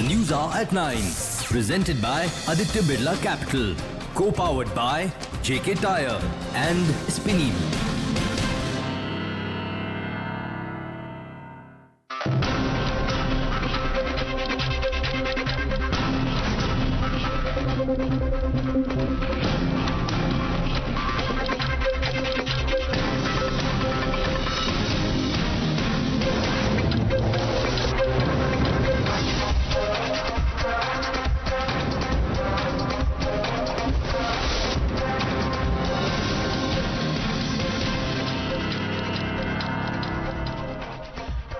News Hour at 9. Presented by Aditya Birla Capital. Co-powered by JK Tyre and Spinning.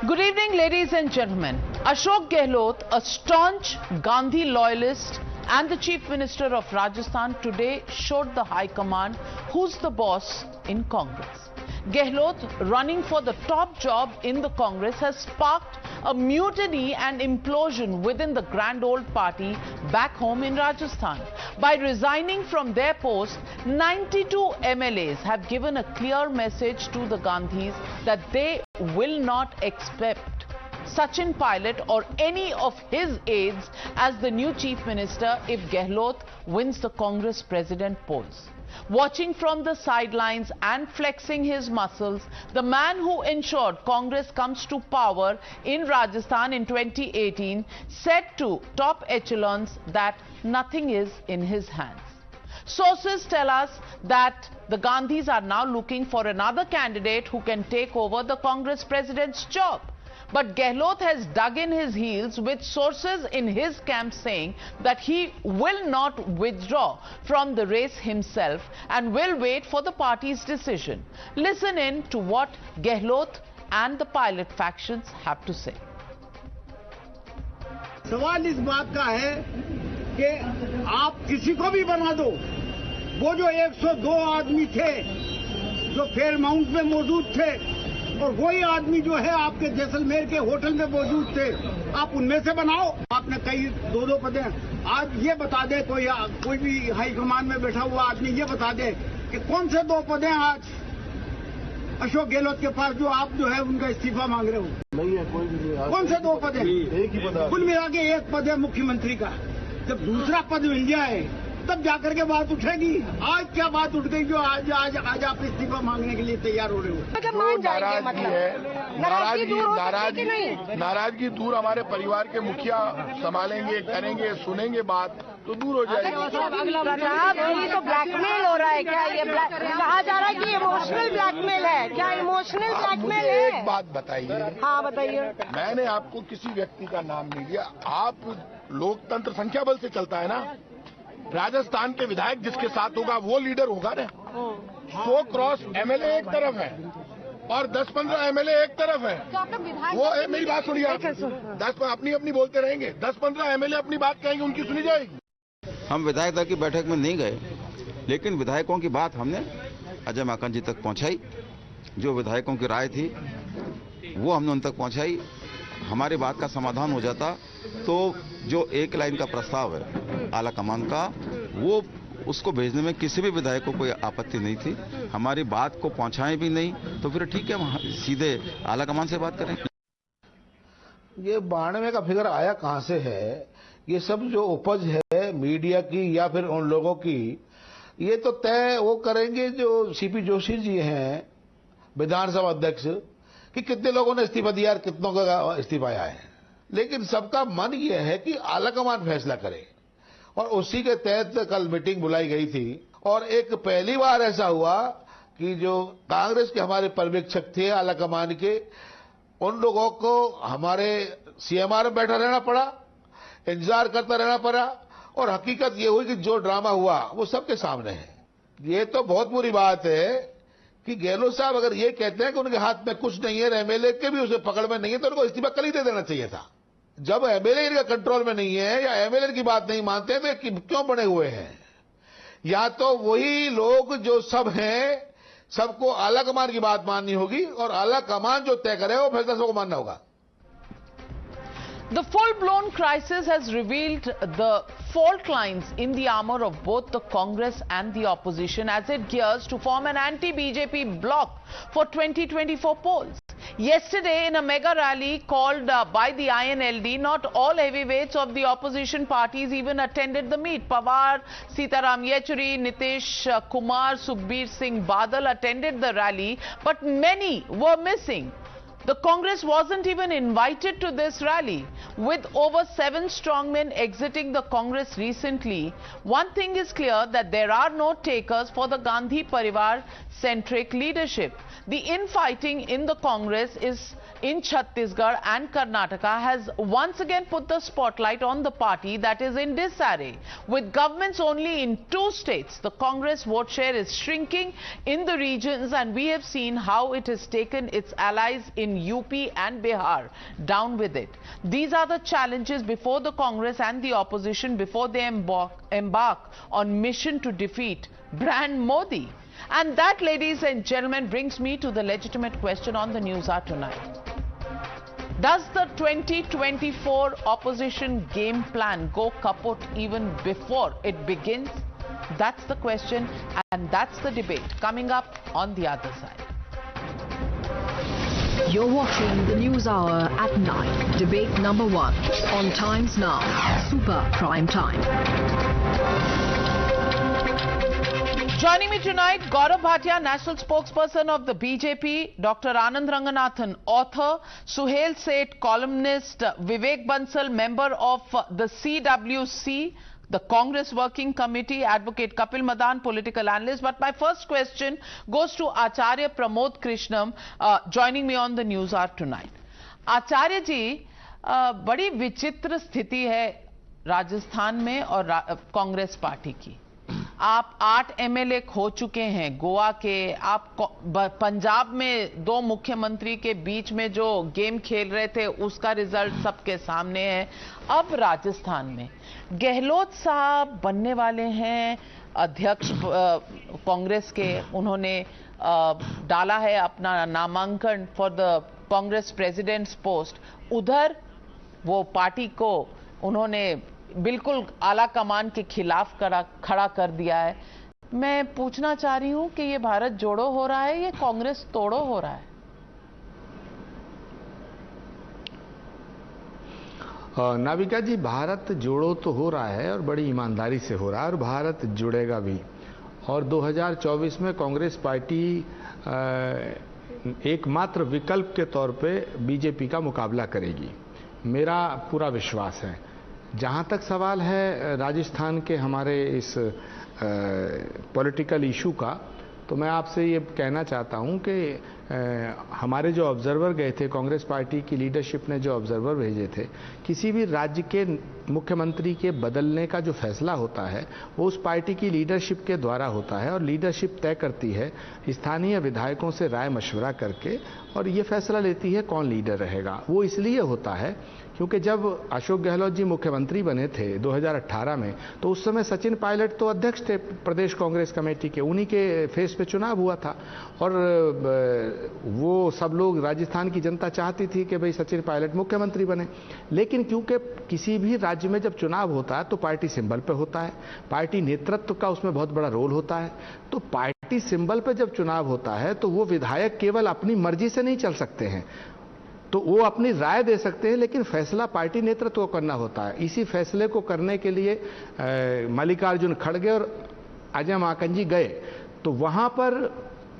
Good evening, ladies and gentlemen. Ashok Gehlot, a staunch Gandhi loyalist and the Chief Minister of Rajasthan, today showed the High Command who's the boss in Congress. Gehlot, running for the top job in the Congress, has sparked a mutiny and implosion within the grand old party back home in Rajasthan. By resigning from their post, 92 MLAs have given a clear message to the Gandhis that they will not accept Sachin Pilot or any of his aides as the new Chief Minister if Gehlot wins the Congress president polls. Watching from the sidelines and flexing his muscles, the man who ensured Congress comes to power in Rajasthan in 2018 said to top echelons that nothing is in his hands. Sources tell us that the Gandhis are now looking for another candidate who can take over the Congress president's job. But Gehlot has dug in his heels, with sources in his camp saying that he will not withdraw from the race himself and will wait for the party's decision. Listen in to what Gehlot and the Pilot factions have to say. सवाल इस बात का है कि आप किसी को भी बना दो, वो जो 102 आदमी थे जो फेयर माउंट में मौजूद थे और वही आदमी जो है आपके जैसलमेर के होटल में मौजूद थे, आप उनमें से बनाओ। आपने कई दो पदे, आज ये बता दे कोई भी हाई कमान में बैठा हुआ आदमी ये बता दे कि कौन से 2 पदे आज अशोक गहलोत के पास जो आप जो है उनका इस्तीफा मांग रहे हो। नहीं है, कोई भी नहीं। कौन से 2 पद है? एक ही पद है। कुल मिला के 1 पद है मुख्यमंत्री का। जब दूसरा पद मिल जाए तब जाकर के बात उठेगी। आज क्या बात उठ गई जो आज आप इस्तीफा मांगने के लिए तैयार हो रहे हो? नाराजगी है, नाराजगी दूर। हमारे परिवार के मुखिया संभालेंगे, करेंगे, सुनेंगे बात तो दूर हो जाएगी। ये तो ब्लैकमेल हो रहा है क्या? ये कहा जा रहा है कि इमोशनल ब्लैकमेल है क्या? इमोशनल ब्लैकमेल है? एक बात बताइए। हाँ बताइए। मैंने आपको किसी व्यक्ति का नाम नहीं दिया। आप लोकतंत्र संख्या बल से चलता है ना। राजस्थान के विधायक जिसके साथ होगा वो लीडर होगा ना। 100 क्रॉस MLA एक तरफ है और 10-15 MLA एक तरफ है। वो मेरी बात सुनिए, 10 अपनी बोलते रहेंगे, 10-15 MLA अपनी बात कहेंगे, उनकी सुनी जाएगी। हम विधायक दल की बैठक में नहीं गए, लेकिन विधायकों की बात हमने अजय माकन जी तक पहुंचाई। जो विधायकों की राय थी वो हमने उन तक पहुंचाई। हमारी बात का समाधान हो जाता तो जो एक लाइन का प्रस्ताव है आला कमान का, वो उसको भेजने में किसी भी विधायक को कोई आपत्ति नहीं थी। हमारी बात को पहुंचाएं भी नहीं तो फिर ठीक है, हम सीधे आला कमान से बात करें। ये 92 का फिगर आया कहां से है? ये सब जो उपज है मीडिया की या फिर उन लोगों की, ये तो तय वो करेंगे जो सीपी जोशी जी हैं विधानसभा अध्यक्ष, कि कितने लोगों ने इस्तीफा दिया और कितनों का इस्तीफा आया है। लेकिन सबका मन ये है कि आलाकमान फैसला करे और उसी के तहत कल मीटिंग बुलाई गई थी। और एक पहली बार ऐसा हुआ कि जो कांग्रेस के हमारे पर्यवेक्षक थे आलाकमान के, उन लोगों को हमारे CMR में बैठा रहना पड़ा, इंतजार करता रहना पड़ा और हकीकत ये हुई कि जो ड्रामा हुआ वो सबके सामने है। ये तो बहुत बुरी बात है कि गहलोत साहब अगर ये कहते हैं कि उनके हाथ में कुछ नहीं है, MLA के भी उसे पकड़ में नहीं है, तो उनको इस्तीफा कल ही दे देना चाहिए था। जब MLA इनका कंट्रोल में नहीं है या MLA की बात नहीं मानते हैं तो क्यों बने हुए हैं? या तो वही लोग जो सब हैं, सबको आला कमान की बात माननी होगी और आला कमान जो तय करे वो फैसला सबको मानना होगा। The full-blown crisis has revealed the fault lines in the armor of both the Congress and the opposition as it gears to form an anti-BJP bloc for 2024 polls. Yesterday, in a mega rally called by the INLD, not all heavyweights of the opposition parties even attended the meet. Pawar, Sitaram Yechuri, Nitish Kumar, Sukhbir Singh Badal attended the rally, but many were missing. The Congress wasn't even invited to this rally. With over 7 strongmen exiting the Congress recently, one thing is clear that there are no takers for the Gandhi Parivar-centric leadership. The infighting in the Congress is in Chhattisgarh and Karnataka has once again put the spotlight on the party that is in disarray. With governments only in 2 states, the Congress vote share is shrinking in the regions, and we have seen how it has taken its allies in UP and Bihar down with it. These are the challenges before the Congress and the opposition before they embark on mission to defeat brand Modi. And that, ladies and gentlemen, brings me to the legitimate question on the Newshour tonight. Does the 2024 opposition game plan go kaput even before it begins? That's the question, and that's the debate coming up on the other side. You're watching the Newshour at 9, debate number 1 on Times Now, Super Prime Time. Joining me tonight, Gaurav Bhatia, National Spokesperson of the BJP, Dr. Anand Ranganathan, author, Suhail Seth, columnist, Vivek Bansal, member of the CWC, the Congress Working Committee, Advocate Kapil Madan, political analyst. But my first question goes to Acharya Pramod Krishnam, joining me on the Newshour tonight. Acharya ji, बड़ी विचित्र स्थिति है राजस्थान में और Congress party की. आप 8 MLA खो चुके हैं गोवा के. आप पंजाब में 2 मुख्यमंत्री के बीच में जो गेम खेल रहे थे उसका रिजल्ट सबके सामने है. अब राजस्थान में गहलोत साहब बनने वाले हैं अध्यक्ष कांग्रेस के. उन्होंने डाला है अपना नामांकन for the Congress president's post. उधर वो पार्टी को उन्होंने बिल्कुल आला कमान के खिलाफ खड़ा कर दिया है. मैं पूछना चाह रही हूं कि ये भारत जोड़ो हो रहा है, ये कांग्रेस तोड़ो हो रहा है? नाविका जी, भारत जोड़ो तो हो रहा है और बड़ी ईमानदारी से हो रहा है और भारत जुड़ेगा भी. और 2024 में कांग्रेस पार्टी एकमात्र विकल्प के तौर पे बीजेपी का मुकाबला करेगी, मेरा पूरा विश्वास है. जहां तक सवाल है राजस्थान के हमारे इस पॉलिटिकल इशू का, तो मैं आपसे ये कहना चाहता हूं कि हमारे जो ऑब्जर्वर गए थे, कांग्रेस पार्टी की लीडरशिप ने जो ऑब्जर्वर भेजे थे, किसी भी राज्य के मुख्यमंत्री के बदलने का जो फैसला होता है वो उस पार्टी की लीडरशिप के द्वारा होता है और लीडरशिप तय करती है स्थानीय विधायकों से राय मशवरा करके, और ये फैसला लेती है कौन लीडर रहेगा. वो इसलिए होता है क्योंकि जब अशोक गहलोत जी मुख्यमंत्री बने थे 2018 में, तो उस समय सचिन पायलट तो अध्यक्ष थे प्रदेश कांग्रेस कमेटी के, उन्हीं के फेस पे चुनाव हुआ था. और वो सब लोग, राजस्थान की जनता चाहती थी कि भाई सचिन पायलट मुख्यमंत्री बने. लेकिन क्योंकि किसी भी राज्य में जब चुनाव होता है तो पार्टी सिंबल पे होता है, पार्टी नेतृत्व का उसमें बहुत बड़ा रोल होता है. तो पार्टी सिंबल पे जब चुनाव होता है तो वो विधायक केवल अपनी मर्जी से नहीं चल सकते हैं, तो वो अपनी राय दे सकते हैं, लेकिन फैसला पार्टी नेतृत्व को करना होता है. इसी फैसले को करने के लिए मल्लिकार्जुन खड़गे और अजय माकन जी गए. तो वहां पर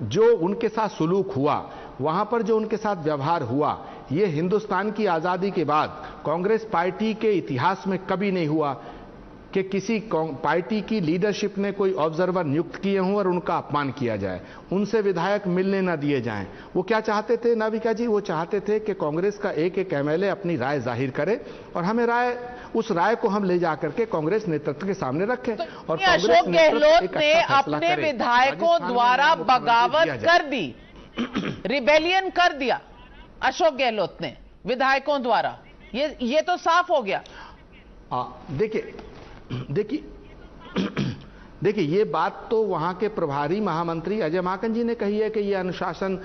जो उनके साथ सुलूक हुआ, वहां पर जो उनके साथ व्यवहार हुआ, ये हिंदुस्तान की आजादी के बाद कांग्रेस पार्टी के इतिहास में कभी नहीं हुआ कि किसी पार्टी की लीडरशिप ने कोई ऑब्जर्वर नियुक्त किए हों और उनका अपमान किया जाए, उनसे विधायक मिलने न दिए जाएं. वो क्या चाहते थे नाविका जी? वो चाहते थे कि कांग्रेस का एक एक MLA अपनी राय जाहिर करे और हमें उस राय को हम ले जाकर के कांग्रेस नेतृत्व के सामने रखें. और अशोक गहलोत ने अपने विधायकों द्वारा बगावत कर दी, रिबेलियन कर दिया अशोक गहलोत ने विधायकों द्वारा. ये तो साफ हो गया. देखिए ये बात तो वहां के प्रभारी महामंत्री अजय माकन जी ने कही है कि ये अनुशासन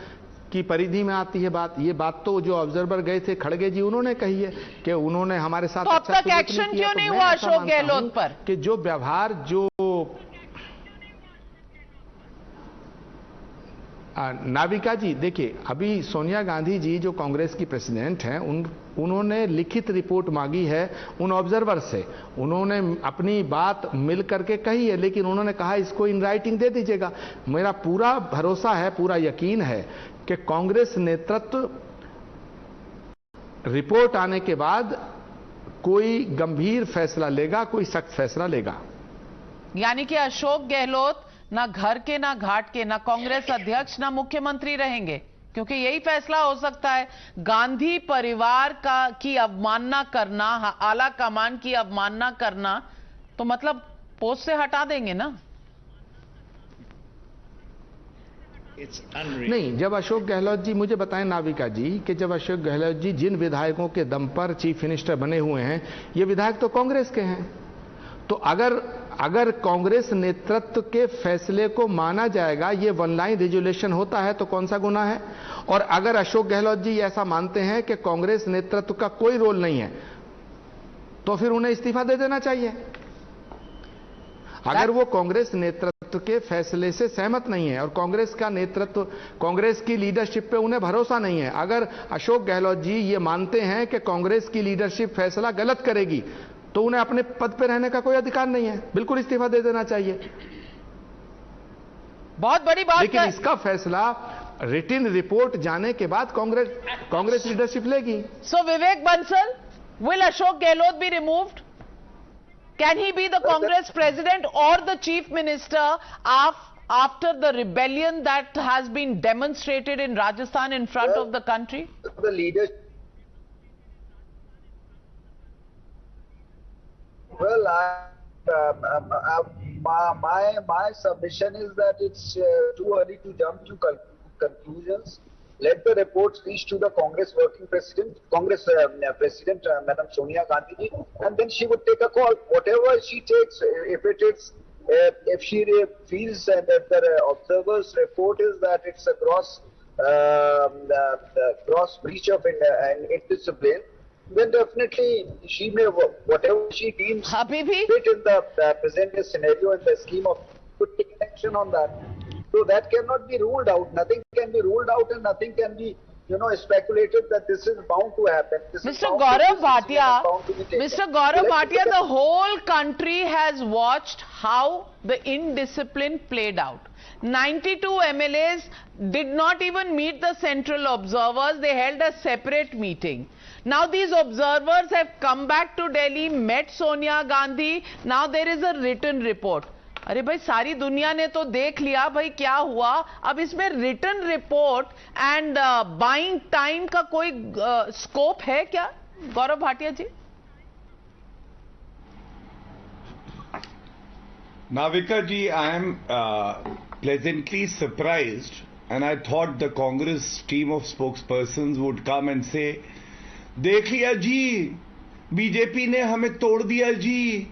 की परिधि में आती है बात। ये बात तो जो ऑब्जर्वर गए थे खड़गे जी उन्होंने कही है कि उन्होंने हमारे साथ तो अब तक एक्शन क्यों नहीं हुआ अशोक गहलोत पर? कि जो व्यवहार जो नाविका जी, देखिए अभी सोनिया गांधी जी जो कांग्रेस की प्रेसिडेंट हैं उन्होंने लिखित रिपोर्ट मांगी है उन ऑब्जर्वर से। उन्होंने अपनी बात मिल करके कही है, लेकिन उन्होंने कहा इसको इन राइटिंग दे दीजिएगा। मेरा पूरा भरोसा है, पूरा यकीन है कि कांग्रेस नेतृत्व रिपोर्ट आने के बाद कोई गंभीर फैसला लेगा, कोई सख्त फैसला लेगा। यानी कि अशोक गहलोत ना घर के ना घाट के, ना कांग्रेस अध्यक्ष ना मुख्यमंत्री रहेंगे, क्योंकि यही फैसला हो सकता है। गांधी परिवार की अवमानना करना, आला कमान की अवमानना करना, तो मतलब पोस्ट से हटा देंगे ना? नहीं, जब अशोक गहलोत जी, मुझे बताएं नाविका जी, कि जब अशोक गहलोत जी जिन विधायकों के दम पर चीफ मिनिस्टर बने हुए हैं, ये विधायक तो कांग्रेस के हैं। तो अगर कांग्रेस नेतृत्व के फैसले को माना जाएगा, ये वन लाइन रेजोल्यूशन होता है, तो कौन सा गुनाह है? और अगर अशोक गहलोत जी ऐसा मानते हैं कि कांग्रेस नेतृत्व का कोई रोल नहीं है, तो फिर उन्हें इस्तीफा दे देना चाहिए। अगर वो कांग्रेस नेतृत्व के फैसले से सहमत नहीं है और कांग्रेस का नेतृत्व, कांग्रेस की लीडरशिप पे उन्हें भरोसा नहीं है, अगर अशोक गहलोत जी ये मानते हैं कि कांग्रेस की लीडरशिप फैसला गलत करेगी, तो उन्हें अपने पद पर रहने का कोई अधिकार नहीं है, बिल्कुल इस्तीफा दे देना चाहिए। बहुत बड़ी बात। लेकिन इसका फैसला रिटन रिपोर्ट जाने के बाद कांग्रेस लीडरशिप लेगी। So Vivek Bansal, will Ashok Gehlot be removed? Can he be the Congress president or the chief minister after the rebellion that has been demonstrated in Rajasthan in front of the country? The leaders. Well, my submission is that it's too early to jump to conclusions. Let the reports reach to the Congress President, Madam Sonia Gandhi, and then she would take a call. Whatever she takes, if she feels that the observer's report is that it's a gross breach of indiscipline, then definitely she may, whatever she deems fit in the present scenario and the scheme of, could take action on that. So that cannot be ruled out. Nothing can be ruled out, and nothing can be, speculated that this is bound to happen. Mr. Gaurav Bhatia, the whole country has watched how the indiscipline played out. 92 MLAs did not even meet the central observers. They held a separate meeting. Now these observers have come back to Delhi, met Sonia Gandhi. Now there is a written report. अरे भाई, सारी दुनिया ने तो देख लिया भाई क्या हुआ। अब इसमें written report and buying time का कोई स्कोप है क्या, गौरव भाटिया जी? Navika ji, I am pleasantly surprised, and I thought the Congress team of spokespersons would come and say, देख लिया जी, बीजेपी ने हमें तोड़ दिया जी,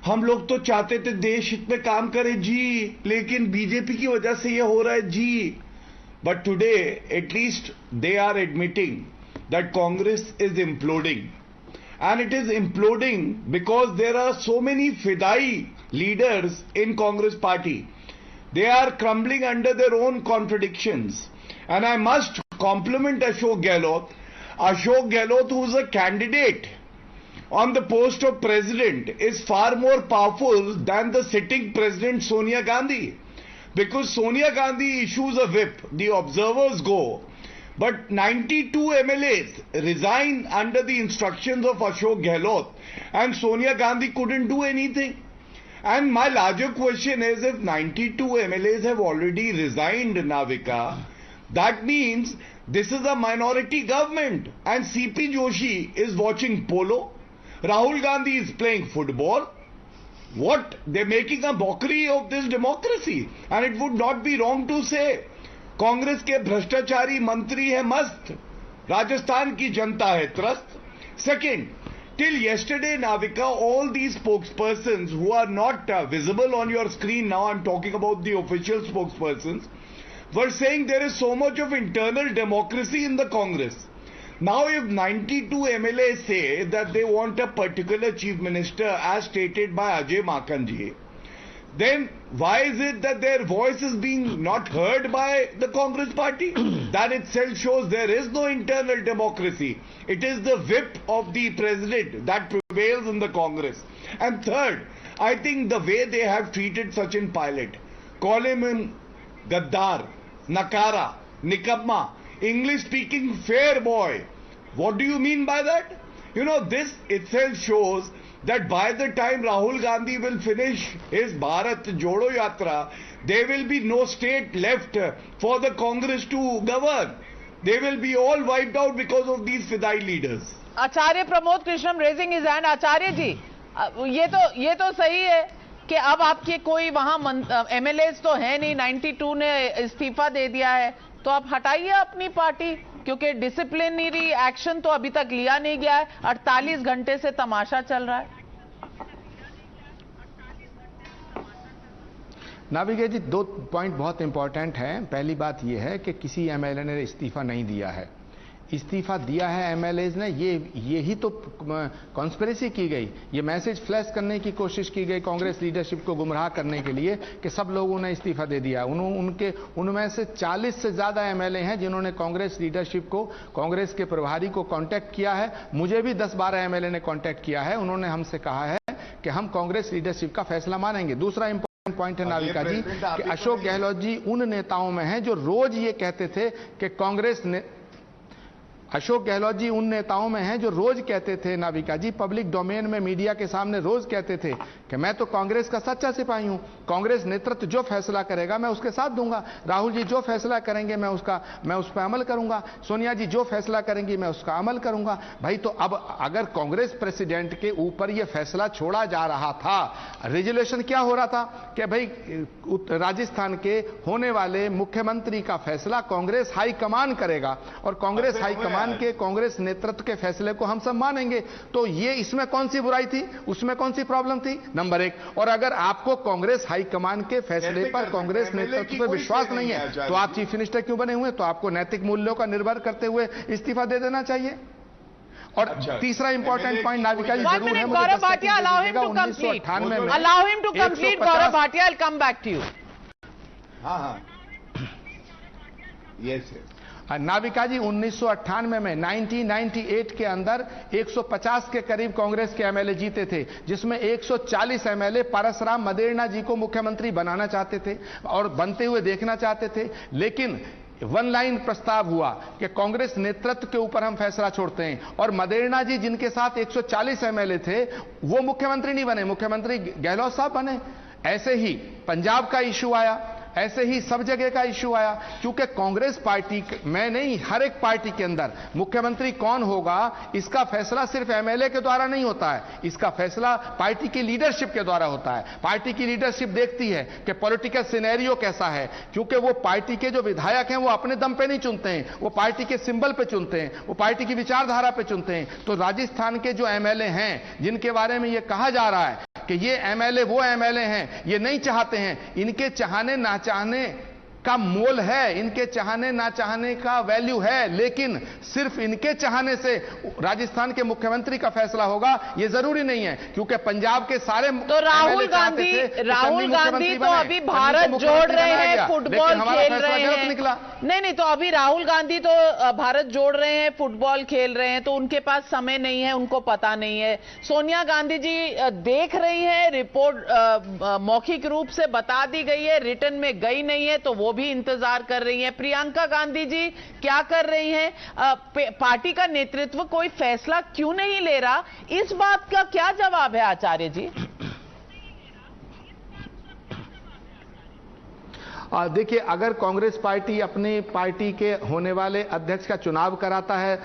हम लोग तो चाहते थे देश हित में काम करे जी, लेकिन बीजेपी की वजह से ये हो रहा है जी. But today, at least they are admitting that Congress is imploding. And it is imploding because there are so many Fidai leaders in Congress party. They are crumbling under their own contradictions. And I must compliment Ashok Gehlot. Ashok Gehlot, who is a candidate on the post of president, is far more powerful than the sitting president Sonia Gandhi. Because Sonia Gandhi issues a whip, the observers go. But 92 MLAs resign under the instructions of Ashok Gehlot, and Sonia Gandhi couldn't do anything. And my larger question is, if 92 MLAs have already resigned, Navika, that means this is a minority government, and CP Joshi is watching polo, Rahul Gandhi is playing football. What? They're making a mockery of this democracy. And it would not be wrong to say, Congress के भ्रष्टाचारी मंत्री है मस्त, राजस्थान की जनता है त्रस्त. Second, till yesterday, Navika, all these spokespersons who are not visible on your screen now, I'm talking about the official spokespersons, were saying there is so much of internal democracy in the Congress. Now if 92 MLAs say that they want a particular chief minister as stated by Ajay Makanji, then why is it that their voice is being not heard by the Congress party? That itself shows there is no internal democracy. It is the whip of the president that prevails in the Congress. And third, I think the way they have treated Sachin Pilot, calling him Gaddar, Nakara, Nikamma, English-speaking fair boy. What do you mean by that? You know, this itself shows that by the time Rahul Gandhi will finish his Bharat Jodo Yatra, there will be no state left for the Congress to govern. They will be all wiped out because of these Fidai leaders. Acharya Pramod Krishnam raising his hand. Acharya ji, ये तो सही है कि अब आपके कोई वहां MLAs तो है नहीं, 92 ने इस्तीफा दे दिया है, तो आप हटाइए अपनी पार्टी, क्योंकि डिसिप्लिनरी एक्शन तो अभी तक लिया नहीं गया है। 48 घंटे से तमाशा चल रहा है। नाविका जी, दो पॉइंट बहुत इंपॉर्टेंट हैं। पहली बात यह है कि किसी एमएलए ने इस्तीफा नहीं दिया है। इस्तीफा दिया है एमएलएज ने, ये ही तो कॉन्स्पिरेसी की गई, ये मैसेज फ्लैश करने की कोशिश की गई कांग्रेस लीडरशिप को गुमराह करने के लिए कि सब लोगों ने इस्तीफा दे दिया। उनमें से 40 से ज्यादा एमएलए हैं जिन्होंने कांग्रेस लीडरशिप को, कांग्रेस के प्रभारी को कांटेक्ट किया है। मुझे भी 10-12 एमएलए ने कांटेक्ट किया है। उन्होंने हमसे कहा है कि हम कांग्रेस लीडरशिप का फैसला मानेंगे। दूसरा इंपॉर्टेंट पॉइंट है नाविका जी कि अशोक गहलोत जी उन नेताओं में हैं जो रोज ये कहते थे कि कांग्रेस ने, अशोक गहलोत जी उन नेताओं में हैं जो रोज कहते थे नाविका जी, पब्लिक डोमेन में मीडिया के सामने रोज कहते थे कि मैं तो कांग्रेस का सच्चा सिपाही हूं, कांग्रेस नेतृत्व जो फैसला करेगा मैं उसके साथ दूंगा, राहुल जी जो फैसला करेंगे मैं उस पर अमल करूंगा, सोनिया जी जो फैसला करेंगी मैं उसका अमल करूंगा। भाई तो अब अगर कांग्रेस प्रेसिडेंट के ऊपर यह फैसला छोड़ा जा रहा था, रेजोल्यूशन क्या हो रहा था कि भाई राजस्थान के होने वाले मुख्यमंत्री का फैसला कांग्रेस हाईकमान करेगा और कांग्रेस हाईकमान के कांग्रेस नेतृत्व के फैसले को हम सब मानेंगे। तो ये इसमें कौन सी बुराई थी, उसमें कौन सी प्रॉब्लम थी? नंबर एक। और अगर आपको कांग्रेस हाईकमान के फैसले पर, कांग्रेस नेतृत्व पर विश्वास नहीं है तो आप चीफ मिनिस्टर क्यों बने हुए? तो आपको नैतिक मूल्यों का निर्भर करते हुए इस्तीफा दे देना चाहिए। और तीसरा इंपॉर्टेंट पॉइंट नाविका जी जरूर है, Gaurav Bhatia, allow him to complete. Gaurav Bhatia, I'll come back to you. हाँ, यस। नाविका जी 1998 में 1998 के अंदर 150 के करीब कांग्रेस के एमएलए जीते थे, जिसमें 140 एमएलए परसराम मदेरणा जी को मुख्यमंत्री बनाना चाहते थे और बनते हुए देखना चाहते थे। लेकिन वन लाइन प्रस्ताव हुआ कि कांग्रेस नेतृत्व के ऊपर हम फैसला छोड़ते हैं और मदेरणा जी जिनके साथ 140 एमएलए थे वो मुख्यमंत्री नहीं बने, मुख्यमंत्री गहलोत साहब बने। ऐसे ही पंजाब का इशू आया, ऐसे ही सब जगह का इशू आया, क्योंकि कांग्रेस पार्टी में नहीं, हर एक पार्टी के अंदर मुख्यमंत्री कौन होगा इसका फैसला सिर्फ एमएलए के द्वारा नहीं होता है, इसका फैसला पार्टी की लीडरशिप के द्वारा होता है। पार्टी की लीडरशिप देखती है कि पॉलिटिकल सिनेरियो कैसा है, क्योंकि वो पार्टी के जो विधायक हैं वो अपने दम पे नहीं चुनते हैं, वो पार्टी के सिंबल पे चुनते हैं, वो पार्टी की विचारधारा पे चुनते हैं। तो राजस्थान के जो एमएलए हैं जिनके बारे में ये कहा जा रहा है कि ये एमएलए वो एमएलए हैं, ये नहीं चाहते हैं, इनके चाहने ना चाहने का मोल है, इनके चाहने ना चाहने का वैल्यू है, लेकिन सिर्फ इनके चाहने से राजस्थान के मुख्यमंत्री का फैसला होगा ये जरूरी नहीं है, क्योंकि पंजाब के सारे तो राहुल गांधी तो अभी भारत जोड़ रहे हैं, फुटबॉल खेल रहे हैं। नहीं, तो अभी राहुल गांधी तो भारत जोड़ रहे हैं, फुटबॉल खेल रहे हैं, तो उनके पास समय नहीं है, उनको पता नहीं है। सोनिया गांधी जी देख रही है, रिपोर्ट मौखिक रूप से बता दी गई है, रिटर्न में गई नहीं है, तो वो भी इंतजार कर रही हैं। प्रियंका गांधी जी क्या कर रही हैं? पार्टी का नेतृत्व कोई फैसला क्यों नहीं ले रहा? इस बात का क्या जवाब है आचार्य जी? देखिए, अगर कांग्रेस पार्टी अपनी पार्टी के होने वाले अध्यक्ष का चुनाव कराता है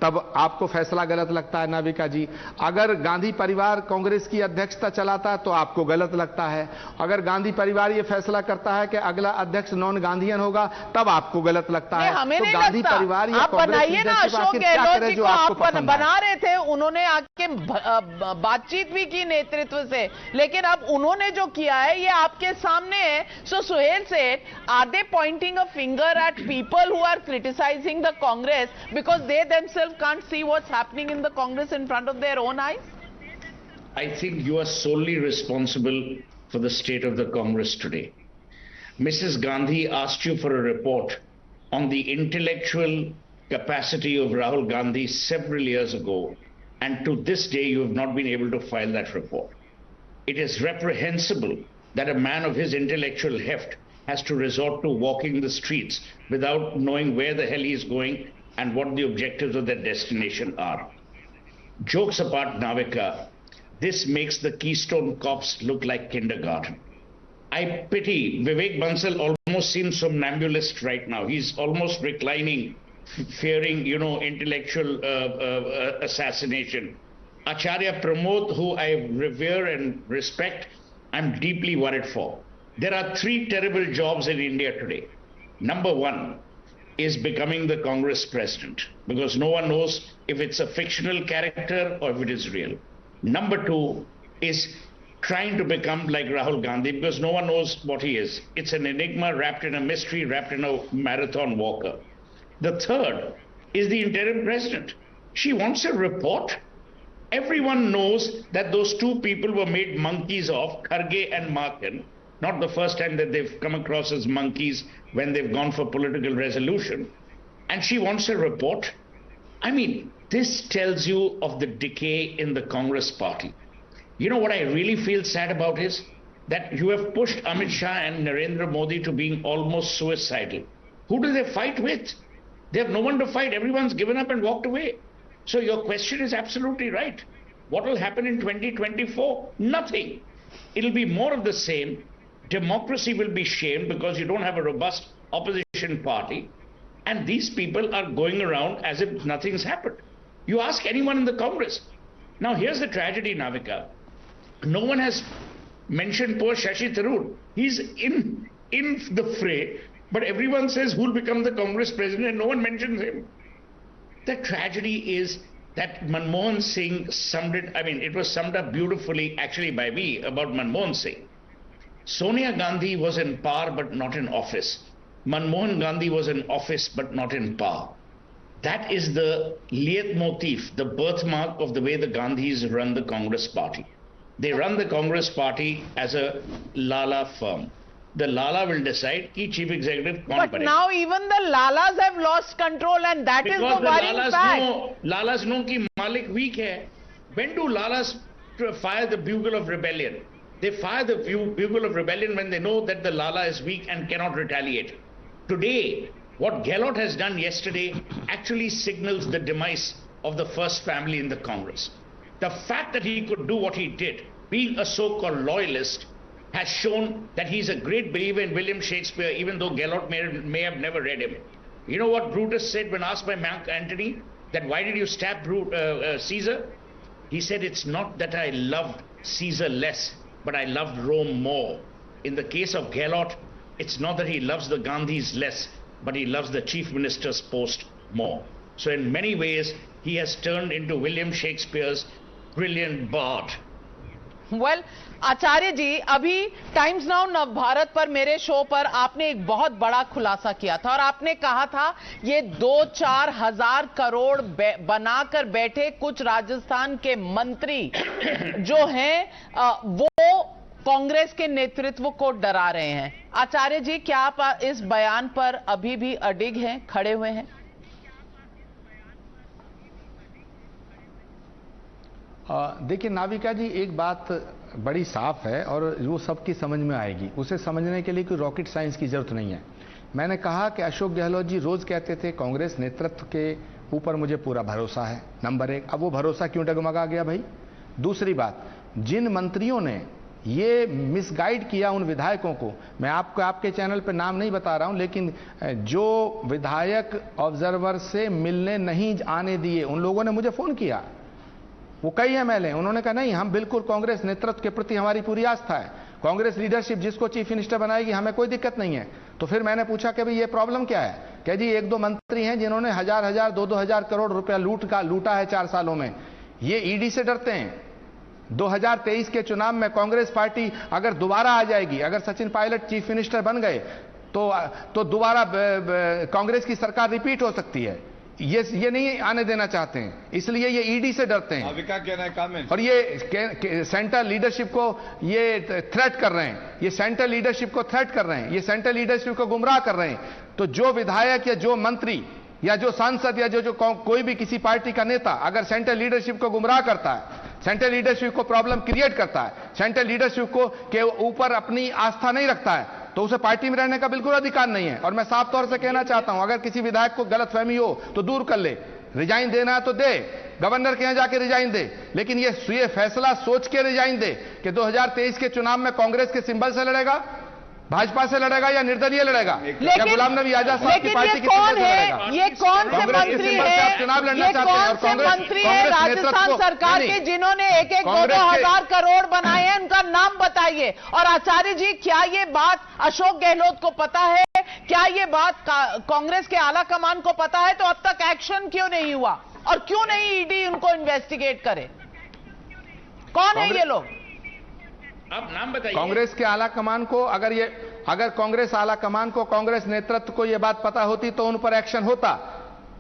तब आपको फैसला गलत लगता है नाविका जी। अगर गांधी परिवार कांग्रेस की अध्यक्षता चलाता है तो आपको गलत लगता है। अगर गांधी परिवार ये फैसला करता है कि अगला अध्यक्ष नॉन गांधीयन होगा तब आपको गलत लगता है। हमें तो नहीं गांधी लगता। परिवार आप बनाइए ना, अशोक गहलोत जी को आप बना रहे थे, उन्होंने आके बातचीत भी की नेतृत्व से, लेकिन अब उन्होंने जो किया है ये आपके सामने है। So Suhel Seth, are they pointing a finger at people who are criticising the Congress because they themselves can't see what's happening in the Congress in front of their own eyes? I think you are solely responsible for the state of the Congress today. Mrs. Gandhi asked you for a report on the intellectual capacity of Rahul Gandhi several years ago, and to this day you have not been able to file that report. It is reprehensible that a man of his intellectual heft has to resort to walking the streets without knowing where the hell he is going and what the objectives of their destination are. Jokes apart, Navika, this makes the Keystone Cops look like kindergarten. I pity Vivek Bansal, almost seems somnambulist right now. He's almost reclining, fearing, intellectual assassination. Acharya Pramod, who I revere and respect, I'm deeply worried for. There are 3 terrible jobs in India today. Number 1 is becoming the Congress president, because no one knows if it's a fictional character or if it is real. Number 2 is trying to become like Rahul Gandhi, because no one knows what he is. It's an enigma wrapped in a mystery, wrapped in a marathon walker. The third is the interim president. She wants a report. Everyone knows that those 2 people were made monkeys of, Kharge and Markin. Not the first time that they've come across as monkeys when they've gone for political resolution. And she wants a report. I mean, this tells you of the decay in the Congress party. You know what I really feel sad about is that you have pushed Amit Shah and Narendra Modi to being almost suicidal. Who do they fight with? They have no one to fight. Everyone's given up and walked away. So your question is absolutely right. What will happen in 2024? Nothing. It'll be more of the same. Democracy will be shamed because you don't have a robust opposition party, and these people are going around as if nothing's happened. You ask anyone in the Congress. Now here's the tragedy, Navika. No one has mentioned poor Shashi Tharoor. He's in the fray, but everyone says who'll become the Congress president and no one mentions him. The tragedy is that Manmohan Singh summed it, it was summed up beautifully actually by me about Manmohan Singh. Sonia Gandhi was in power but not in office. Manmohan Gandhi was in office but not in power. That is the leitmotif, the birthmark of the way the Gandhis run the Congress party. They run the Congress party as a Lala firm. The Lala will decide ki chief executive kaun But banega. now even the Lalas have lost control, and that is the worrying fact. Lalas know ki Malik weak hai. When do Lalas fire the bugle of rebellion? They fire the bugle of rebellion when they know that the Lala is weak and cannot retaliate. Today, what Gehlot has done yesterday actually signals the demise of the first family in the Congress. The fact that he could do what he did, being a so-called loyalist, has shown that he's a great believer in William Shakespeare, even though Gehlot may have never read him. You know what Brutus said when asked by Mark Antony, that why did you stab Caesar? He said, it's not that I loved Caesar less, but I loved Rome more. In the case of Gehlot, it's not that he loves the Gandhis less, but he loves the chief minister's post more. So in many ways, he has turned into William Shakespeare's brilliant bard. Well, आचार्य जी, अभी times now Navbharat पर मेरे show पर आपने एक बहुत बड़ा खुलासा किया था और आपने कहा था ये 2-4 हजार करोड़ बनाकर बैठे कुछ राजस्थान के मंत्री जो हैं वो कांग्रेस के नेतृत्व को डरा रहे हैं। आचार्य जी, क्या आप इस बयान पर अभी भी अडिग हैं, खड़े हुए हैं? देखिए नाविका जी, एक बात बड़ी साफ है और वो सबकी समझ में आएगी। उसे समझने के लिए कोई रॉकेट साइंस की जरूरत नहीं है। मैंने कहा कि अशोक गहलोत जी रोज कहते थे कांग्रेस नेतृत्व के ऊपर मुझे पूरा भरोसा है, नंबर 1। अब वो भरोसा क्यों डगमगा गया भाई? दूसरी बात, जिन मंत्रियों ने ये मिसगाइड किया उन विधायकों को। मैं आपको आपके चैनल पे नाम नहीं बता रहा हूं, लेकिन जो विधायक ऑब्जर्वर से मिलने नहीं आने दिए, उन लोगों ने मुझे फोन किया, वो कई एमएलए, उन्होंने कहा नहीं, हम बिल्कुल कांग्रेस नेतृत्व के प्रति हमारी पूरी आस्था है, कांग्रेस लीडरशिप जिसको चीफ मिनिस्टर बनाएगी हमें कोई दिक्कत नहीं है। तो फिर मैंने पूछा कि भाई ये प्रॉब्लम क्या है? कह जी एक दो मंत्री हैं जिन्होंने हजार 2,000 करोड़ रुपया लूटा है 4 सालों में, ये ईडी से डरते हैं। 2023 के चुनाव में कांग्रेस पार्टी अगर दोबारा आ जाएगी, अगर सचिन पायलट चीफ मिनिस्टर बन गए तो दोबारा कांग्रेस की सरकार रिपीट हो सकती है। ये नहीं आने देना चाहते हैं, इसलिए ये ईडी से डरते हैं। नाविका कहना है कमेंट। और ये सेंट्रल लीडरशिप को ये थ्रेट कर रहे हैं, ये सेंट्रल लीडरशिप को थ्रेट कर रहे हैं, ये सेंट्रल लीडरशिप को गुमराह कर रहे हैं। तो जो विधायक या जो मंत्री या जो सांसद या जो कोई भी किसी पार्टी का नेता अगर सेंट्रल लीडरशिप को गुमराह करता है, सेंट्रल लीडरशिप को प्रॉब्लम क्रिएट करता है, सेंट्रल लीडरशिप को के ऊपर अपनी आस्था नहीं रखता है, तो उसे पार्टी में रहने का बिल्कुल अधिकार नहीं है। और मैं साफ तौर से कहना चाहता हूं, अगर किसी विधायक को गलतफहमी हो तो दूर कर ले, रिजाइन देना है तो दे, गवर्नर के यहां जाके रिजाइन दे, लेकिन ये फैसला सोच के रिजाइन दे कि 2023 के चुनाव में कांग्रेस के सिंबल से लड़ेगा, भाजपा से लड़ेगा या निर्दलीय लड़ेगा, या गुलाम नबी आजाद साहब की पार्टी की कौन है? ये कौन से मंत्री है? चुनाव लड़ना चाहते हैं? और कांग्रेस मंत्री है राजस्थान सरकार के जिन्होंने 1-2 हजार करोड़ बनाए हैं, उनका नाम बताइए। और आचार्य जी, क्या ये बात अशोक गहलोत को पता है? क्या ये बात कांग्रेस के आला कमान को पता है? तो अब तक एक्शन क्यों नहीं हुआ और क्यों नहीं ईडी उनको इन्वेस्टिगेट करे? कौन है ये लोग? आप नाम बताइए। कांग्रेस के आला कमान को अगर कांग्रेस आला कमान को, कांग्रेस नेतृत्व को यह बात पता होती तो उन पर एक्शन होता,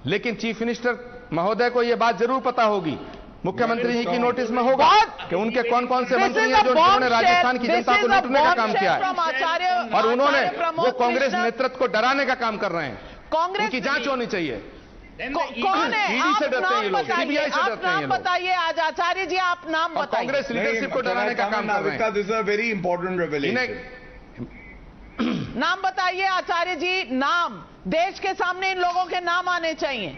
लेकिन चीफ मिनिस्टर महोदय को यह बात जरूर पता होगी, मुख्यमंत्री जी की नोटिस में होगा कि उनके कौन कौन से मंत्री हैं जिन्होंने राजस्थान की जनता को लूटने का काम किया है, और उन्होंने वो कांग्रेस नेतृत्व को डराने का काम कर रहे हैं। उनकी जांच होनी चाहिए। कौन है? ईडी से डरते हैं ये लोग, सीबीआई से डरते हैं ये लोग। बताइए आज आचार्य जी, आप नाम बताइए। कांग्रेस लीडरशिप को डराने का काम कर रहे हैं। This is a very important revelation. नाम बताइए आचार्य जी, नाम देश के सामने इन लोगों के नाम आने चाहिए।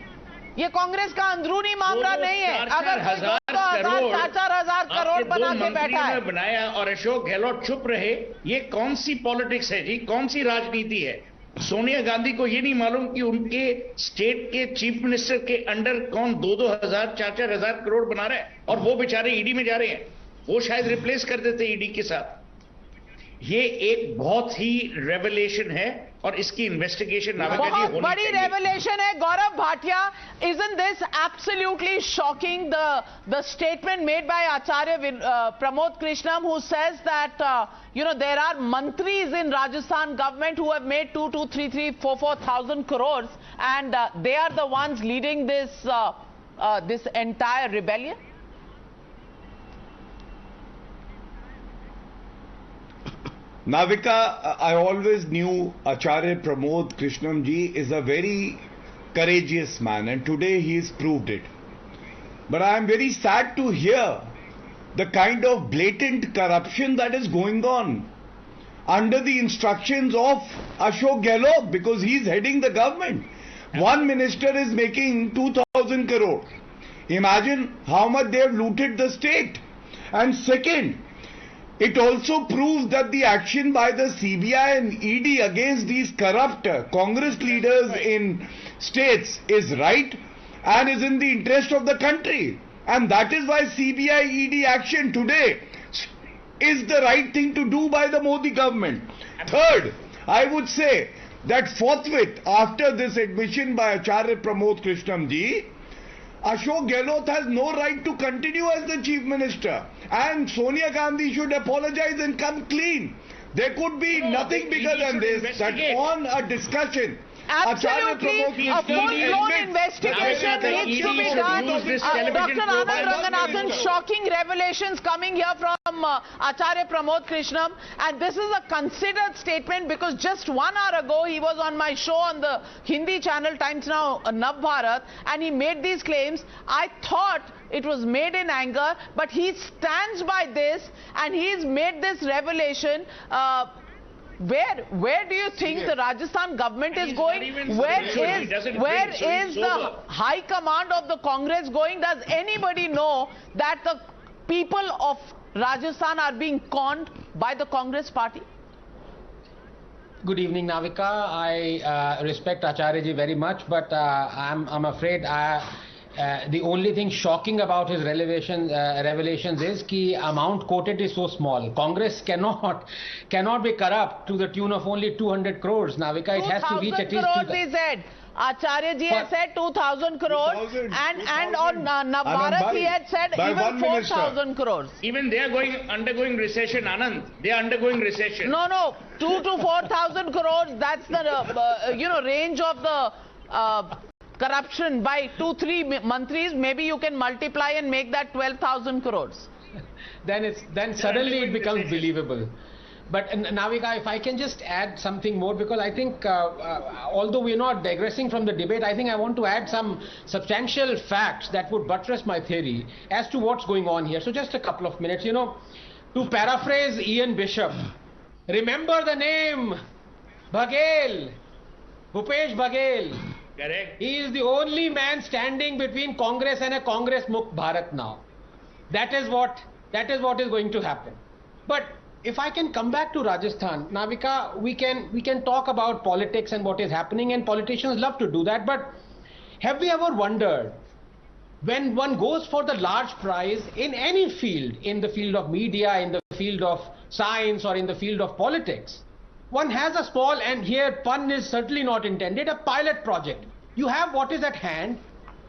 ये कांग्रेस का अंदरूनी मामला नहीं है। अगर 4,000 करोड़ बना के बैठा है, बनाया और अशोक गहलोत चुप रहे, ये कौन सी पॉलिटिक्स है जी? कौन सी राजनीति है? सोनिया गांधी को ये नहीं मालूम कि उनके स्टेट के चीफ मिनिस्टर के अंडर कौन 2-2 हजार 4-4 हजार करोड़ बना रहे हैं, और वो बेचारे ईडी में जा रहे हैं। वो शायद रिप्लेस कर देते ईडी के साथ। ये एक बहुत ही रेवलेशन है और इसकी इन्वेस्टिगेशन बहुत बड़ी रेवलेशन है। Gaurav Bhatia, isn't this absolutely shocking, the statement made by Acharya Pramod Krishnam, who says that there are mantris in Rajasthan government who have made 2, 3, 4,000 crores, and they are the ones leading this entire rebellion? Navika, I always knew Acharya Pramod Krishnam ji is a very courageous man, and today he has proved it. But I am very sad to hear the kind of blatant corruption that is going on under the instructions of Ashok Gehlot, because he is heading the government. One minister is making 2,000 crore. Imagine how much they have looted the state. And second, it also proves that the action by the CBI and ED against these corrupt Congress leaders in states is right and is in the interest of the country. And that is why CBI ED action today is the right thing to do by the Modi government. Third, I would say that forthwith after this admission by Acharya Pramod Krishnam ji, Ashok Gehlot has no right to continue as the chief minister, and Sonia Gandhi should apologize and come clean. There could be nothing bigger than this, that on a discussion, Absolutely, a full-blown investigation needs to be done. Dr. Anand Ranganathan, shocking revelations coming here from Acharya Pramod Krishnam, and this is a considered statement because just 1 hour ago he was on my show on the Hindi channel Times Now Nav Bharat, and he made these claims. I thought it was made in anger, but he stands by this and he's made this revelation. Where do you think the Rajasthan government is going? Where is the high command of the Congress going? Does anybody know that the people of Rajasthan are being conned by the Congress party? Good evening, Navika. I respect Acharya ji very much, but I'm afraid the only thing shocking about his revelations is the amount quoted is so small. Congress cannot be corrupt to the tune of only 200 crores. Navika, it has to reach at least 2,000 crores, he said. Acharya ji has said 2,000 crores, and on Navbharat he had said even 4,000 crores. Even they are undergoing recession, Anand. They are undergoing recession. No, 2 to 4,000 crores. That's the range of the corruption by 2-3 mantris. Maybe you can multiply and make that 12,000 crores. Then suddenly it becomes believable. But Navika, if I can just add something more, because I think although we're not digressing from the debate, I think I want to add some substantial facts that would buttress my theory as to what's going on here. So just a couple of minutes, to paraphrase Ian Bishop, remember the name Baghel, Bhupesh Baghel. Correct. He is the only man standing between Congress and a Congress Mukt Bharat now. That is what is going to happen. But if I can come back to Rajasthan, Navika, we can talk about politics and what is happening, and politicians love to do that. But have we ever wondered, when one goes for the large prize in any field, in the field of media, in the field of science, or in the field of politics, one has a small, and here pun is certainly not intended, a pilot project. You have what is at hand,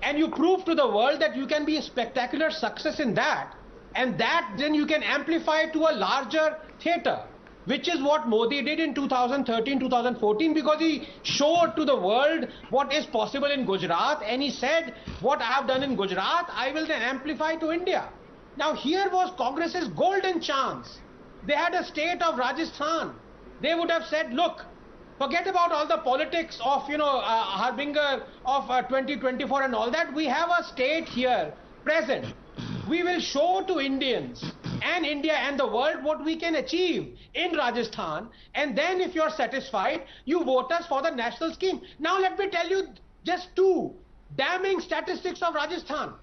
and you prove to the world that you can be a spectacular success in that. And that then you can amplify to a larger theatre, which is what Modi did in 2013-2014, because he showed to the world what is possible in Gujarat, and he said, what I have done in Gujarat, I will then amplify to India. Now here was Congress's golden chance. They had a state of Rajasthan. They would have said, look, forget about all the politics of, Harbinger of 2024 and all that. We have a state here present. We will show to Indians and India and the world what we can achieve in Rajasthan, and then if you're satisfied, you vote us for the national scheme. Now let me tell you just two damning statistics of Rajasthan.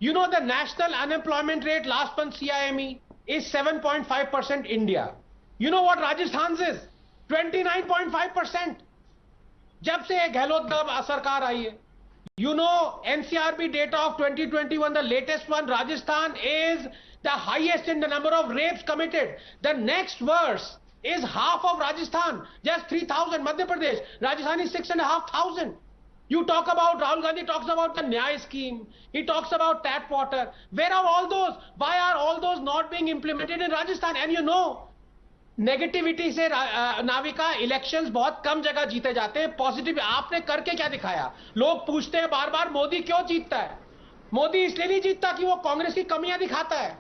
The national unemployment rate last month CIME is 7.5% India. You know what Rajasthan's is? 29.5%. जब से Gehlot सरकार आई है. NCRB data of 2021, the latest one, Rajasthan is the highest in the number of rapes committed. The next verse is half of Rajasthan, just 3,000. Madhya Pradesh, Rajasthan is 6,500. You talk about, Rahul Gandhi talks about the Nyay scheme. He talks about tap water. Where are all those? Why are all those not being implemented in Rajasthan? And negativity से Navika elections बहुत कम जगह जीते जाते हैं. Positive आपने करके क्या दिखाया? लोग पूछते हैं बार बार मोदी क्यों जीतता है? मोदी इसलिए नहीं जीतता कि वो कांग्रेस की कमियां दिखाता है.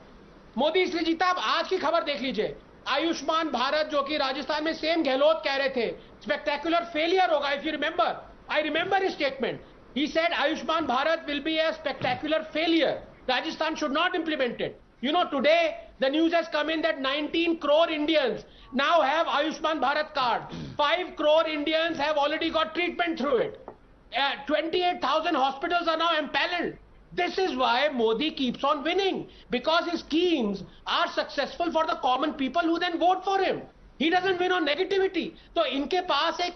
मोदी इसलिए जीता. अब आज की खबर देख लीजिए. आयुष्मान भारत, जो कि राजस्थान में सेम गहलोत कह रहे थे स्पेक्टेकुलर फेलियर होगा. If you remember, I remember his statement. He said Ayushman Bharat will be A spectacular failure. Rajasthan should not implement it. Today the news has come in that 19 crore Indians now have Ayushman Bharat card. 5 crore Indians have already got treatment through it. 28,000 hospitals are now empaneled. This is why Modi keeps on winning, because his schemes are successful for the common people who then vote for him. He doesn't win on negativity. So इनके पास एक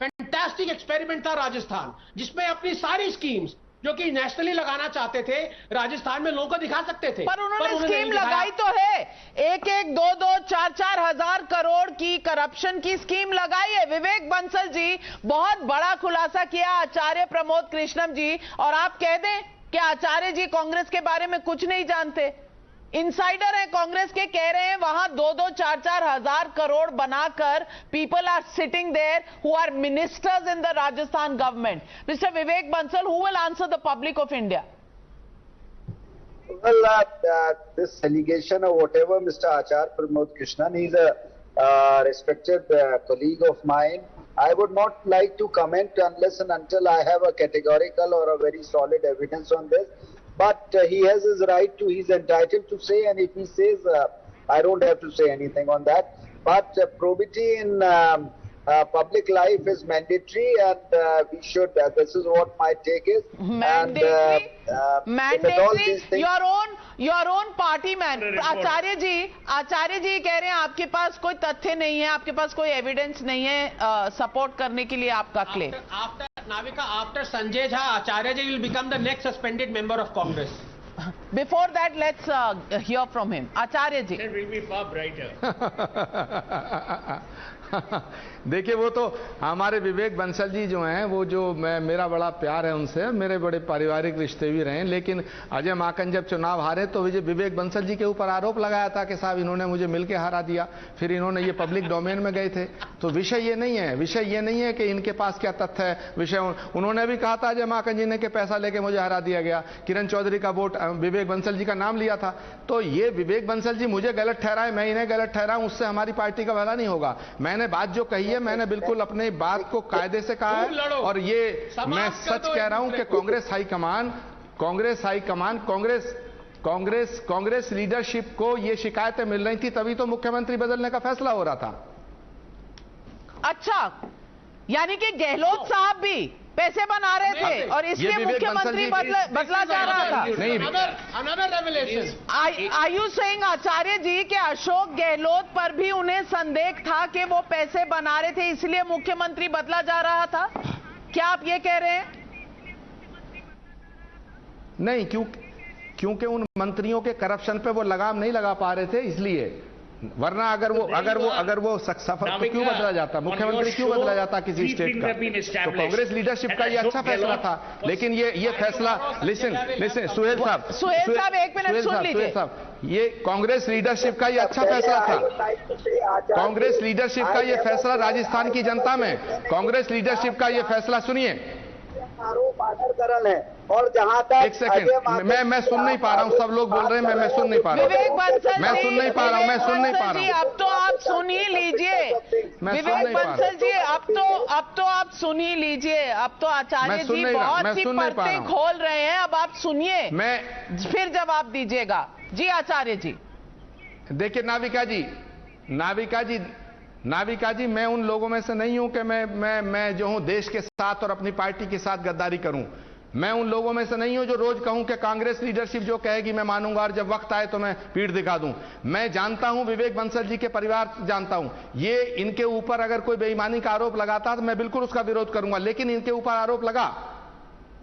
fantastic experiment था राजस्थान, जिसमें अपनी सारी schemes जो कि nationally लगाना चाहते थे राजस्थान में लोगों को दिखा सकते थे. पर उन्होंने स्कीम लगाई तो है. 1-1, 2-2, 4-4 हजार करोड़ की करप्शन की स्कीम लगाई है. विवेक बंसल जी बहुत बड़ा खुलासा किया आचार्य प्रमोद कृष्णम जी, और आप कह दें कि आचार्य जी कांग्रेस के बारे में कुछ नहीं जानते. इंसाइडर है कांग्रेस के, कह रहे हैं वहां 2-2, 4-4 हजार करोड़ बनाकर people are sitting there who are ministers in the Rajasthan government. Mister Vivek Bansal, who will answer the public of India? Well, this allegation or whatever, Mr. Acharya Pramod Krishnan, he's a respected colleague of mine. I would not like to comment unless and until I have a categorical or a very solid evidence on this. But he has his right to, he's entitled to say, and if he says, I don't have to say anything on that. But probity in public life is mandatory, and we should, this is what my take is. Mandatory? And, mandatory? Your own party man Acharya ji कह रहे हैं आपके पास कोई तथ्य नहीं है, आपके पास कोई एविडेंस नहीं है सपोर्ट करने के लिए आपका claim. Navika, after Sanjay Jha, Acharya ji will become the next suspended member of Congress. Before that, let's hear from him. Acharya ji. It will be far brighter. देखिए, वो तो हमारे विवेक बंसल जी जो हैं, वो जो मेरा बड़ा प्यार है उनसे, मेरे बड़े पारिवारिक रिश्ते भी रहे, लेकिन अजय माकन जब चुनाव हारे तो विवेक बंसल जी के ऊपर आरोप लगाया था कि साहब इन्होंने मुझे मिलके हरा दिया, फिर इन्होंने ये पब्लिक डोमेन में गए थे. तो विषय ये नहीं है कि इनके पास क्या तथ्य है. विषय उन्होंने भी कहा था अजय माकन जी ने कि पैसा लेके मुझे हरा दिया गया, किरण चौधरी का वोट विवेक बंसल जी का नाम लिया था. तो ये विवेक बंसल जी मुझे गलत ठहराए, मैं इन्हें गलत ठहराऊं, उससे हमारी पार्टी का भला नहीं होगा. मैंने बात जो कही है, मैंने बिल्कुल अपनी बात को कायदे से कहा है, और ये मैं सच कह रहा हूं कि कांग्रेस लीडरशिप को ये शिकायतें मिल रही थी, तभी तो मुख्यमंत्री बदलने का फैसला हो रहा था. अच्छा, यानी कि गहलोत साहब भी पैसे बना रहे थे और इसलिए मुख्यमंत्री बदला जा रहा था. Another revelation. Are you saying आचार्य जी कि अशोक गहलोत पर भी उन्हें संदेह था कि वो पैसे बना रहे थे, इसलिए मुख्यमंत्री बदला जा रहा था? क्या आप ये कह रहे हैं? नहीं, क्योंकि उन मंत्रियों के करप्शन पे वो लगाम नहीं लगा पा रहे थे, इसलिए. वरना अगर वो सफल तो क्यों बदला जाता, मुख्यमंत्री क्यों बदला जाता किसी स्टेट का? तो कांग्रेस लीडरशिप का ये अच्छा फैसला था. लेकिन ये फैसला, लिसन सुहेल साहब एक मिनट सुन लीजिए. ये कांग्रेस लीडरशिप का ये अच्छा फैसला था. कांग्रेस लीडरशिप का ये फैसला राजस्थान की जनता में, कांग्रेस लीडरशिप का ये फैसला सुनिए. आरोप आदर करल है. और जहां तक एक सेकंड, मैं सुन नहीं पा रहा हूं, सब लोग बोल रहे हैं, मैं सुन नहीं पा रहा हूं. मैं सुन नहीं पा रहा हूं. अब तो आप सुन ही लीजिए. विवेक बंसल जी, अब तो आप सुन ही लीजिए. अब तो आचार्य जी बहुत सी परतें खोल रहे हैं, अब आप सुनिए, फिर जवाब दीजिएगा. जी आचार्य जी. देखिए नाविका जी, मैं उन लोगों में से नहीं हूं कि मैं जो हूं देश के साथ और अपनी पार्टी के साथ गद्दारी करूं. मैं उन लोगों में से नहीं हूं जो रोज कहूं कि कांग्रेस लीडरशिप जो कहेगी मैं मानूंगा और जब वक्त आए तो मैं पीठ दिखा दूं. मैं जानता हूं, विवेक बंसल जी के परिवार जानता हूं, ये इनके ऊपर अगर कोई बेईमानी का आरोप लगाता तो मैं बिल्कुल उसका विरोध करूंगा, लेकिन इनके ऊपर आरोप लगा.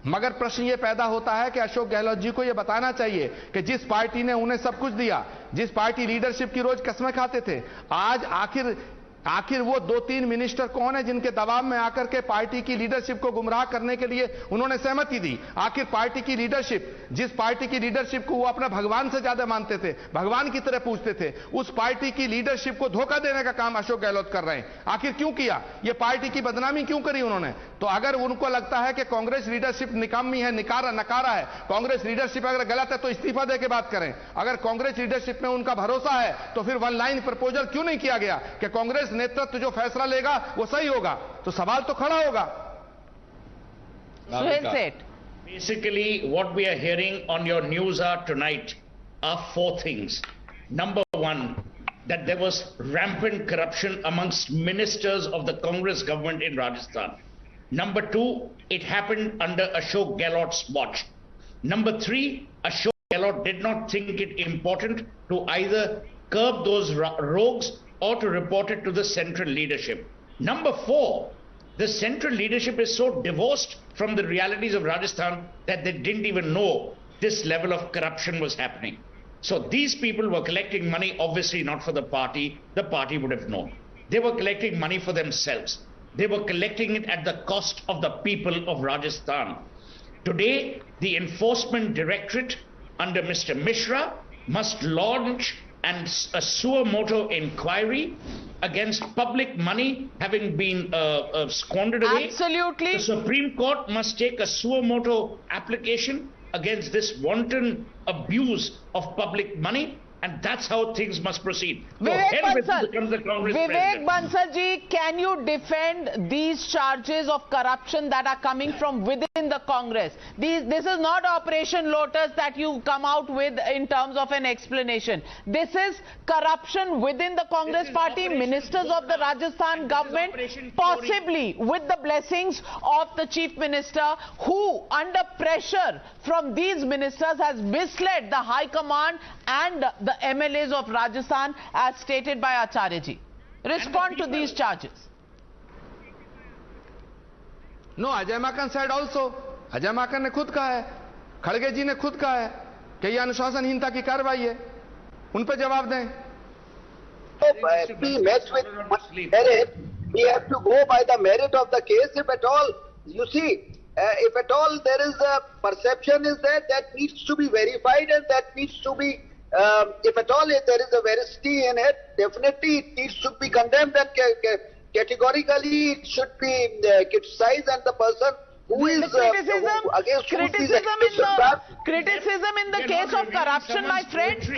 मगर प्रश्न ये पैदा होता है कि अशोक गहलोत जी को यह बताना चाहिए कि जिस पार्टी ने उन्हें सब कुछ दिया, जिस पार्टी लीडरशिप की रोज कसमें खाते थे, आज आखिर वो 2-3 मिनिस्टर कौन है जिनके दबाव में आकर के पार्टी की लीडरशिप को गुमराह करने के लिए उन्होंने सहमति दी? आखिर पार्टी की लीडरशिप, जिस पार्टी की लीडरशिप को वो अपना भगवान से ज्यादा मानते थे, भगवान की तरह पूछते थे, उस पार्टी की लीडरशिप को धोखा देने का काम अशोक गहलोत कर रहे हैं. आखिर क्यों किया? ये पार्टी की बदनामी क्यों करी उन्होंने? तो अगर उनको लगता है कि कांग्रेस लीडरशिप निकामी है, नकारा है, कांग्रेस लीडरशिप अगर गलत है तो इस्तीफा देके बात करें. अगर कांग्रेस लीडरशिप में उनका भरोसा है तो फिर 1 लाइन प्रपोजल क्यों नहीं किया गया कि कांग्रेस नेतृत्व जो फैसला लेगा वो सही होगा? तो सवाल तो खड़ा होगा. Basically, what we are hearing on your Newshour tonight are 4 things. Number 1, that there was rampant corruption amongst ministers of the Congress government in Rajasthan. Number 2, it happened under Ashok Gehlot's watch. Number 3, Ashok Gehlot did not think it important to either curb those rogues or to report it to the central leadership. Number 4, the central leadership is so divorced from the realities of Rajasthan that they didn't even know this level of corruption was happening. So these people were collecting money, obviously not for the party would have known. They were collecting money for themselves. They were collecting it at the cost of the people of Rajasthan. Today, the Enforcement Directorate under Mr. Mishra must launch a suo motu inquiry against public money having been squandered away. Absolutely. The Supreme Court must take a suo motu application against this wanton abuse of public money. And that's how things must proceed. Vivek Bansal ji, can you defend these charges of corruption that are coming from within the Congress? This is not Operation Lotus that you come out with in terms of an explanation. This is corruption within the Congress party, ministers of the Rajasthan government, possibly with the blessings of the Chief Minister, who under pressure from these ministers has misled the High Command and the MLAs of Rajasthan, as stated by Acharya ji. Respond to these charges. No, Ajay Makan said also. Ajay Makan ने खुद कहा है, खड़गे जी ने खुद कहा है कि ये अनुशासनहीनता की कार्रवाई है. उन पर जवाब दें. We mess with merit. We have to go by the merit of the case. If at all, you see, if at all there is a perception is that needs to be verified, and that needs to be, if at all there is a veracity in it, definitely it needs to be condemned, and categorically it should be criticized, and the person who is against criticism in the case of corruption, my friends,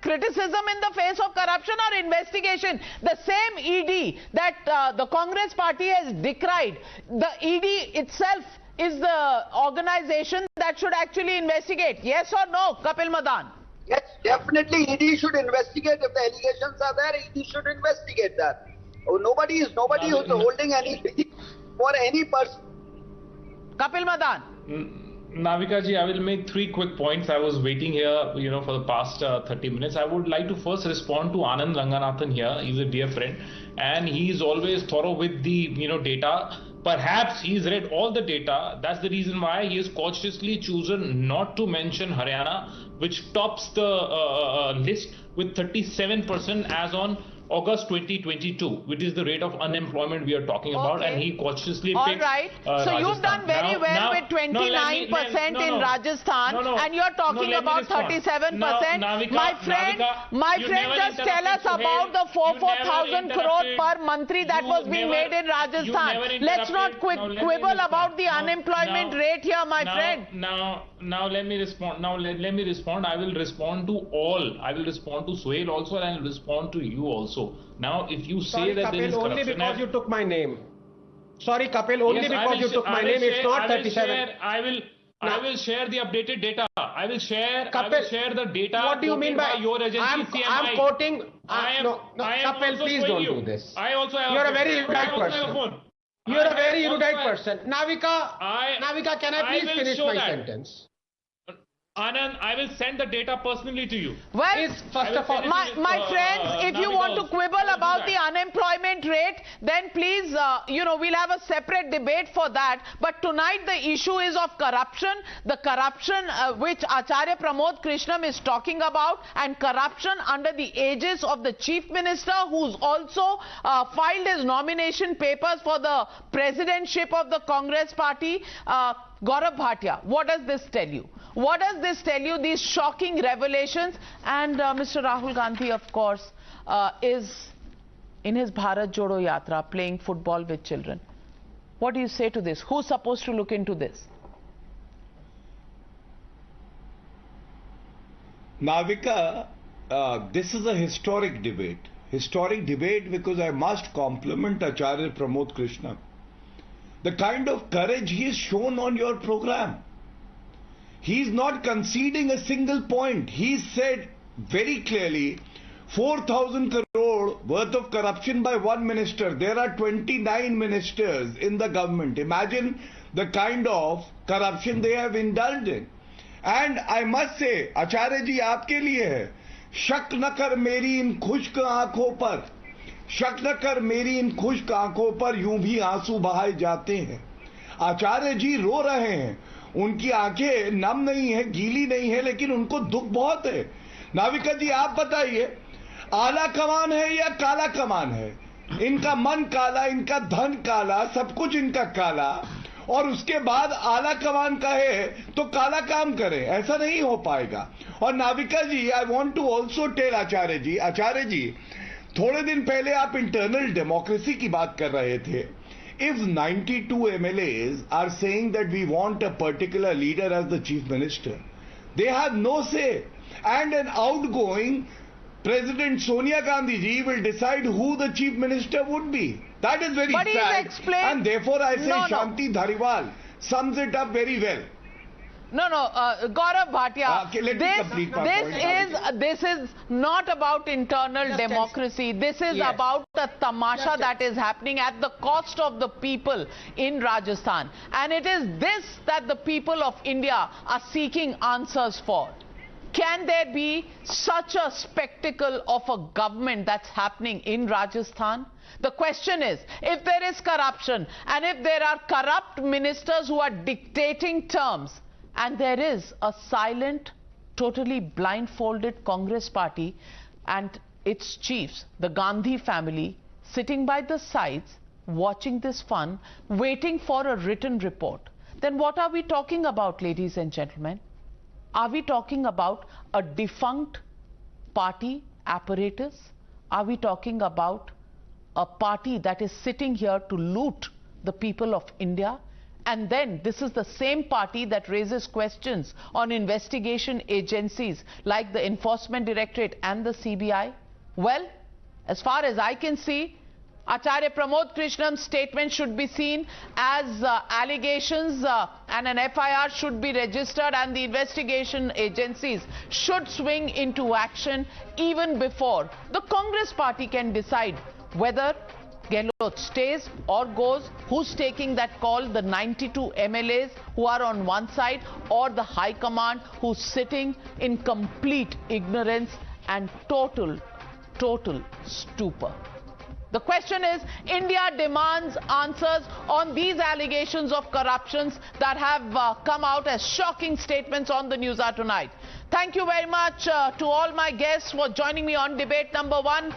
criticism in the face of corruption or investigation. The same ED that the Congress party has decried, the ED itself is the organization that should actually investigate. Yes or no, Kapil Madan? Yes, definitely ED should investigate. If the allegations are there, ED should investigate that. Nobody is holding any for any person. Kapil Madan. Navika ji, I will make 3 quick points. I was waiting here, for the past 30 minutes. I would like to first respond to Anand Ranganathan here. He's a dear friend, and he is always thorough with the, data. Perhaps he's read all the data. That's the reason why he has cautiously chosen not to mention Haryana, which tops the list with 37% as on August 2022, which is the rate of unemployment we are talking about, and he cautiously picked Alright, so you've done very well with 29% in Rajasthan, and you're talking about 37%. My friend, just tell us about the 4,000 crore per mantri that was being made in Rajasthan. Let's not quibble about the unemployment rate here, my friend. Now let me respond. I will respond to all. I will respond to Suhail also, and I will respond to you also. Now, if you say that there is corruption, only because you took my name. Sorry, Kapil, only because you took my name. It's not 37. I will share the updated data. I will share the data. What do you mean by your agency? I'm quoting. Kapil, please don't do this. I also have. You're a very erudite person. You're a very erudite person. Navika, can I please finish my sentence? Anand, I will send the data personally to you. Well, first of all, my friends, if you want to quibble about the unemployment rate, then please, we'll have a separate debate for that. But tonight the issue is of corruption, the corruption which Acharya Pramod Krishnam is talking about, and corruption under the aegis of the Chief Minister, who's also filed his nomination papers for the presidentship of the Congress party. Gaurav Bhatia, what does this tell you? What does this tell you, these shocking revelations? And Mr. Rahul Gandhi, of course, is in his Bharat Jodo Yatra playing football with children. What do you say to this? Who's supposed to look into this? Navika, this is a historic debate. Historic debate because I must compliment Acharya Pramod Krishna. The kind of courage he has shown on your program. He is not conceding a single point. He said very clearly, 4,000 crore worth of corruption by one minister. There are 29 ministers in the government. Imagine the kind of corruption they have indulged in. And I must say, Acharya ji, आपके लिए है, शक न कर मेरी इन खुश्क आंखों पर, शक न कर मेरी इन खुश्क आंखों पर, यूं भी आंसू बहाए जाते हैं. आचार्य जी रो रहे हैं, उनकी आंखें नम नहीं है, गीली नहीं है, लेकिन उनको दुख बहुत है. नाविका जी, आप बताइए, आला कमान है या काला कमान है? इनका मन काला, इनका धन काला, सब कुछ इनका काला, और उसके बाद आला कमान का है तो काला काम करें. ऐसा नहीं हो पाएगा. और Navika ji, I want to also tell Acharya ji, थोड़े दिन पहले आप इंटरनल डेमोक्रेसी की बात कर रहे थे. If 92 MLAs are saying that we want a particular leader as the chief minister, they have no say. And an outgoing President Sonia Gandhi ji will decide who the chief minister would be. That is very But he's sad. explained- And therefore I say No, no. Shanti Dhariwal sums it up very well. No, Gaurav Bhatia, Okay, let me complete my point. this is not about internal democracy. This is Yes. about the tamasha that is happening at the cost of the people in Rajasthan. And it is this that the people of India are seeking answers for. Can there be such a spectacle of a government that's happening in Rajasthan? The question is, if there is corruption and if there are corrupt ministers who are dictating terms, and there is a silent, totally blindfolded Congress party and its chiefs, the Gandhi family, sitting by the sides, watching this fun, waiting for a written report, then what are we talking about, ladies and gentlemen? Are we talking about a defunct party apparatus? Are we talking about a party that is sitting here to loot the people of India? And then this is the same party that raises questions on investigation agencies like the Enforcement Directorate and the CBI. Well, as far as I can see, Acharya Pramod Krishnam's statement should be seen as allegations and an FIR should be registered, and the investigation agencies should swing into action even before the Congress party can decide whether Gehlot stays or goes, who's taking that call, the 92 MLAs who are on one side, or the High Command who's sitting in complete ignorance and total stupor. The question is, India demands answers on these allegations of corruptions that have come out as shocking statements on the Newshour tonight. Thank you very much to all my guests for joining me on debate number 1.